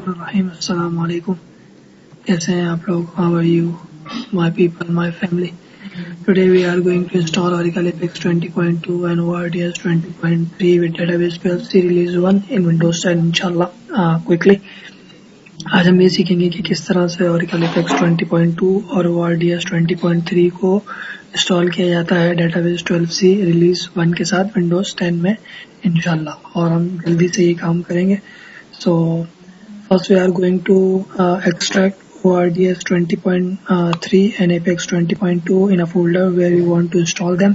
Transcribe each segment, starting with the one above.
बिस्मिल्लाहिर्रहमानिर्रहीम। अस्सलाम वालेकुम। कैसे हैं आप लोग? How are you, my people, my family? Today we are going to install Oracle Apex 20.2 and ORDS 20.3 with database PLC release 1 in Windows 10 इंशाल्लाह quickly। आज हम ये सीखेंगे कि किस तरह से Oracle Apex 20.2 और ORDS 20.3 को इंस्टॉल किया जाता है डेटाबेस 12c रिलीज 1 के साथ विंडोज 10 में इंशाल्लाह, और हम जल्दी से ये काम करेंगे। So first we are going to extract ORDS 20.3 and Apex 20.2 in a folder where we want to install them.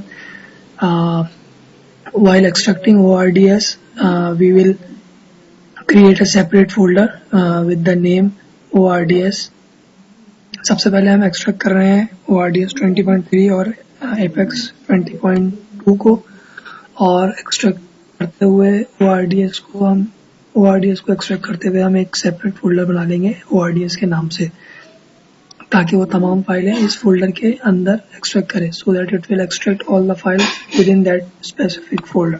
While extracting ORDS, we will create a separate folder with the name ORDS. सबसे पहले हम extract कर रहे हैं ORDS 20.3 और Apex 20.2 को, और extract करते हुए ORDS को एक्सट्रैक्ट करते हुए हम एक सेपरेट फोल्डर बना लेंगे ORDS के नाम से, ताकि वो तमाम फाइलें इस फोल्डर के अंदर एक्सट्रैक्ट करे, so that it will extract all the file with in that specific folder.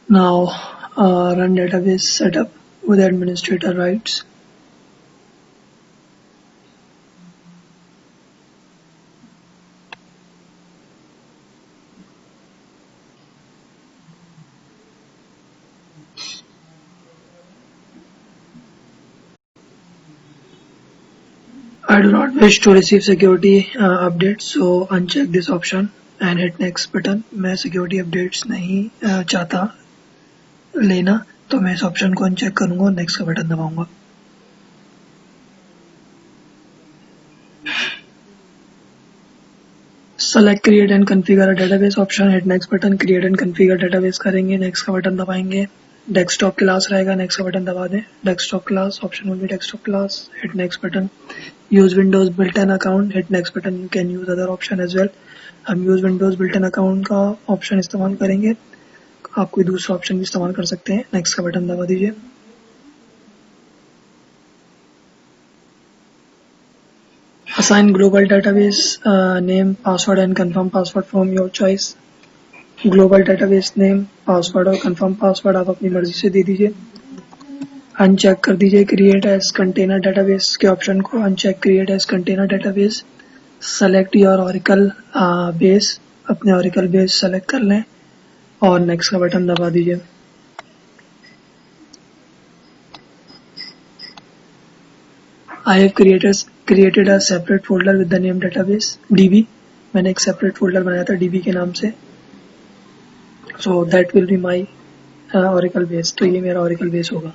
Now run database setup with administrator rights. I do not wish to receive security updates, so uncheck this option and hit next button. मैं security updates नहीं चाहता लेना, तो मैं इस option को uncheck करूंगा और नेक्स्ट का button दबाऊंगा। Select create and configure a database option, hit next button। create and configure database करेंगे, नेक्स्ट का बटन दबाएंगे। डेस्कटॉप क्लास रहेगा, नेक्स्ट का बटन दबा दें। Desktop class option will be desktop class, hit next button. Use Windows built in account, hit next button. You can use other option as well. हम use Windows built in account का option इस्तेमाल करेंगे, आप कोई दूसरा option भी इस्तेमाल कर सकते हैं। नेक्स्ट का बटन दबा दीजिए। Assign global database name, password and confirm password from your choice. Global database name, password और कंफर्म पासवर्ड आप अपनी मर्जी से दे दीजिए। अनचेक कर दीजिए क्रिएट एज कंटेनर डेटाबेस के ऑप्शन को, uncheck create as container database. Select your Oracle base, अपने ऑरिकल बेस सेलेक्ट कर लें और नेक्स्ट का बटन दबा दीजिए। I have created a separate folder with the name database DB। मैंने एक सेपरेट फोल्डर बनाया था DB के नाम से, so that will be my Oracle base। तो ये मेरा Oracle base होगा।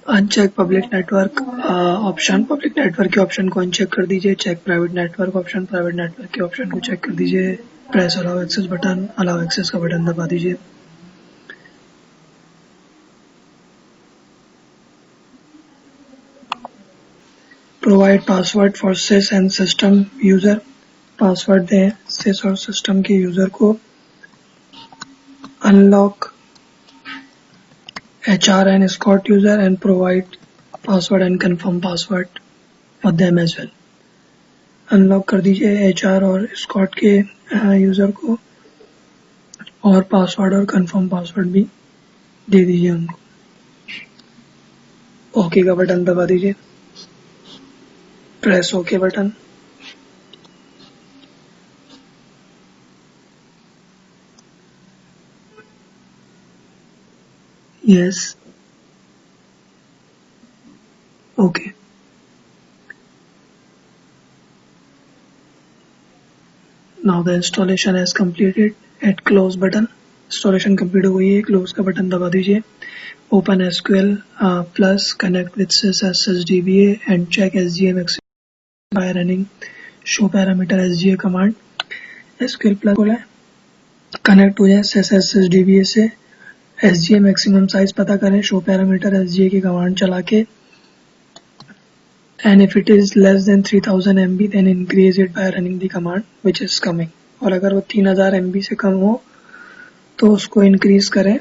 Uncheck public network option, public network के ऑप्शन को अनचेक कर दीजिए। Check private network option, private network के ऑप्शन को चेक कर दीजिए। Press allow access button, allow access का बटन दबा दीजिए। Provide password for SYS and system user, password दें सिस और सिस्टम के यूजर को। Unlock HR and Scott user and provide password and confirm password for them as well। Unlock कर दीजिए HR और Scott के यूजर को, और पासवर्ड और कंफर्म पासवर्ड भी दे दीजिए उनको। ओके का बटन दबा दीजिए। Press okay button. Yes, okay। Now the installation has completed, hit close button। Installation complete हो गई है, क्लोज का बटन दबा दीजिए। Open SQL plus connect with sys SSDBA and check SGM access by running show parameter SGA command। SQL plus खोलें, connect हो जाए SSDBA से, SGA मैक्सिमम साइज पता करें, शो पैरामीटर SGA की कमांड चला के, and if it is less than 3000 MB then increase it by running the command which is coming. और अगर वो 3000 MB से कम हो तो उसको इंक्रीज करें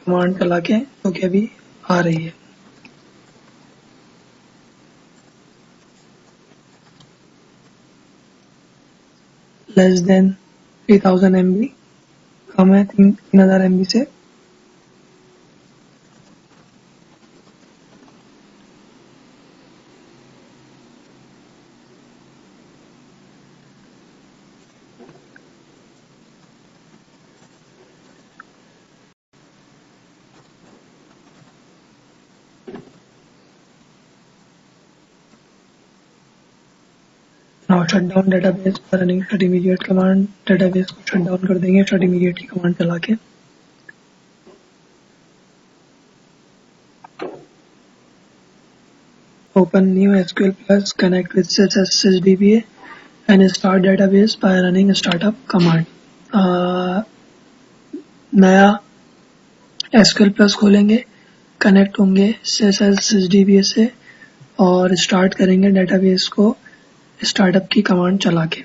कमांड चला के, जो कि अभी आ रही है. लेस देन 3000 MB, कम है 3000 MB से. Now shut down database by running shut immediate command. database को shut down कर देंगे shut immediate की कमांड चला के. Open new SQL Plus, connect with SSDBA and start database by running startup command. नया SQL Plus खोलेंगे, connect होंगे SSDBA से और स्टार्ट करेंगे डेटाबेस को स्टार्टअप की कमांड चला के.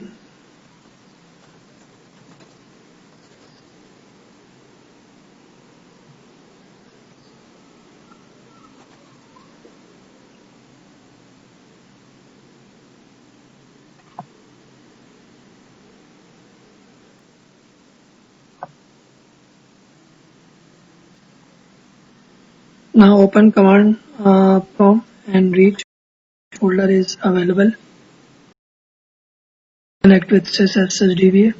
Now open command prompt and reach folder is available. Connect with SSDBA.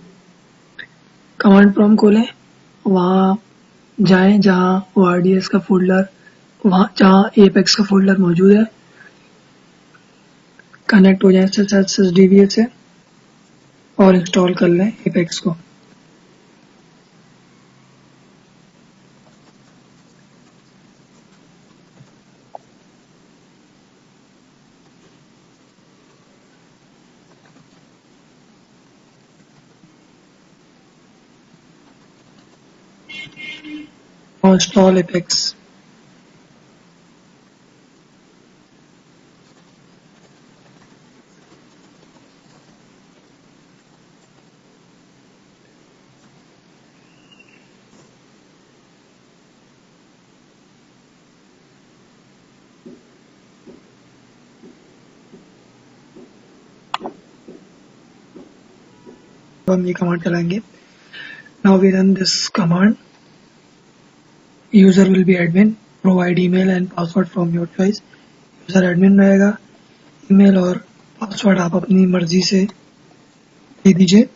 Command prompt खोलें, वहाँ जाएं जहाँ ORDS का फोल्डर, वहाँ जहाँ एपेक्स का फोल्डर मौजूद है. कनेक्ट हो जाए SSDBA से और इंस्टॉल कर लें एपेक्स को. और इंस्टॉल एपेक्स. हम ये कमांड चलाएंगे. Now we run this command. User will be admin. Provide email and password from your choice. User admin रहेगा. ईमेल और पासवर्ड आप अपनी मर्जी से दे दीजिए.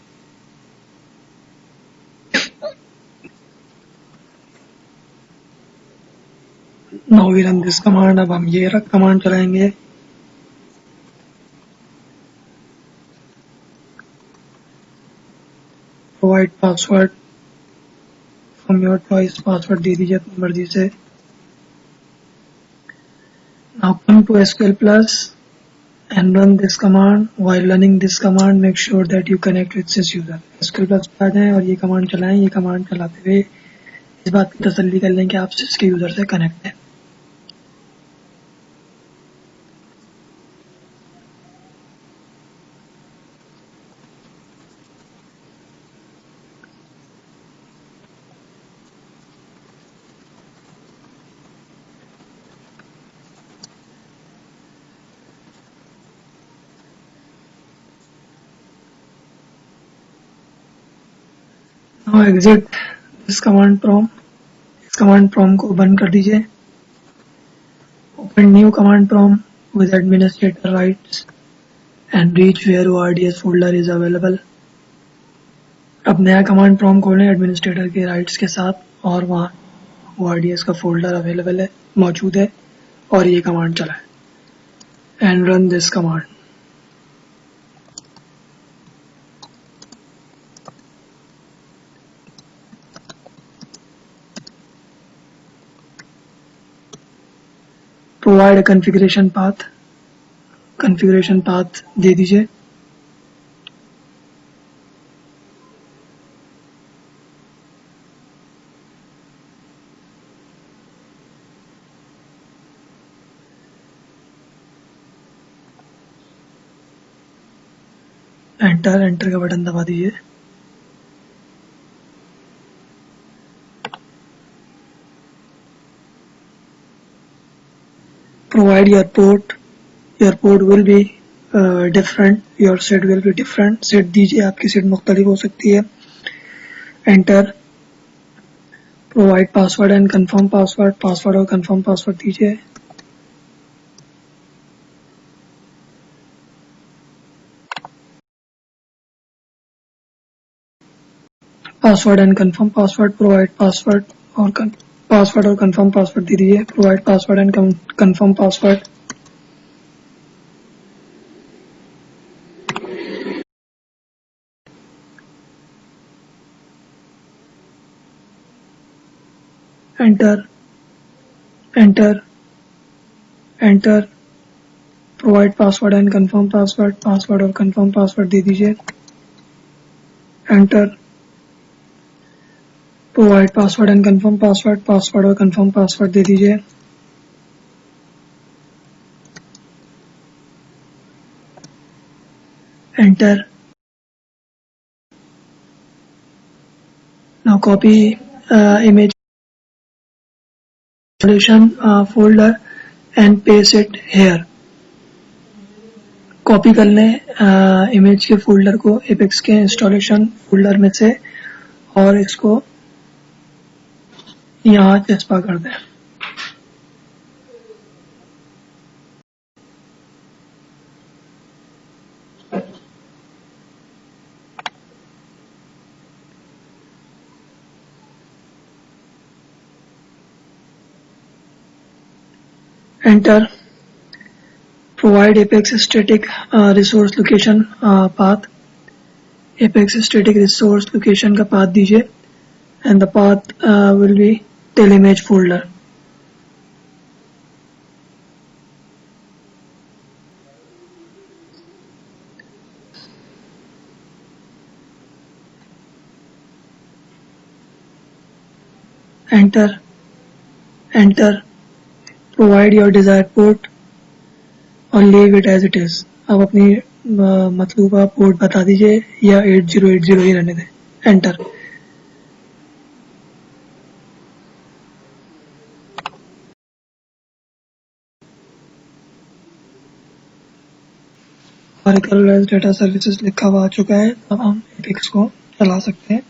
Now we run this command. अब हम ये कमांड चलाएंगे. Provide password from your choice. Password दे दीजिए अपनी मर्जी से. Now come to SQL Plus and run this command. While running this command, make sure that you connect with sysuser. SQL Plus पे आ जाएं और ये कमांड चलाएं. ये कमांड चलाते हुए इस बात की तसल्ली कर लें कि आप sys के यूजर से कनेक्ट हैं. Now exit this command prompt. इस command prompt को बंद कर दीजिए. Open new command prompt with administrator rights and reach where ORDS folder is available. अब नया command prompt खोलें administrator के rights के साथ और वहाँ ORDS का folder available है, मौजूद है और ये command चलाएं. And run this command. Provide a configuration path. configuration path दे दीजिए. एंटर का बटन दबा दीजिए। Provide your port will be different, your set will be different. Set दीजिए, आपकी सेट मुख्तलिफ हो सकती है। Enter. Provide password and confirm password और कंफर्म पासवर्ड दीजिए। Password and confirm password. Provide password और कंफर्म पासवर्ड दे दीजिए। Provide password and confirm password. Enter. Provide password and confirm password और कंफर्म पासवर्ड दे दीजिए। Enter. Provide password and confirm password और confirm password दे दीजिए। Enter. Now copy image installation folder and paste it here। Copy कर लें image के folder को एपेक्स के इंस्टॉलेशन फोल्डर में से और इसको यहाँ चस्पा कर दें। Enter. Provide APEX static resource location path. APEX static resource location का पाथ दीजिए and the path will be tail image folder. Enter. Provide your desired port और leave it as it is. अब अपनी मतलूबा पोर्ट बता दीजिए या 8080 ही रहने दें। Enter. Oracle REST data services लिखा हुआ आ चुका है। अब हम एपेक्स को चला सकते हैं।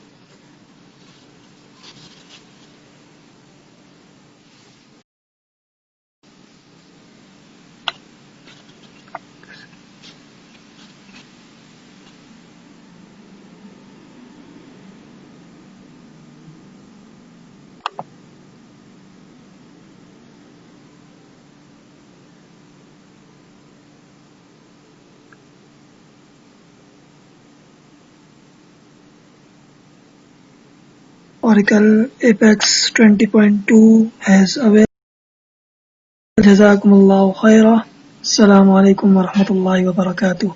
Oracle Apex 20.2 has available. जज़ाकुमुल्लाहु Khaira. अस्सलामु अलैकुम व रहमतुल्लाहि व बरकातुहू।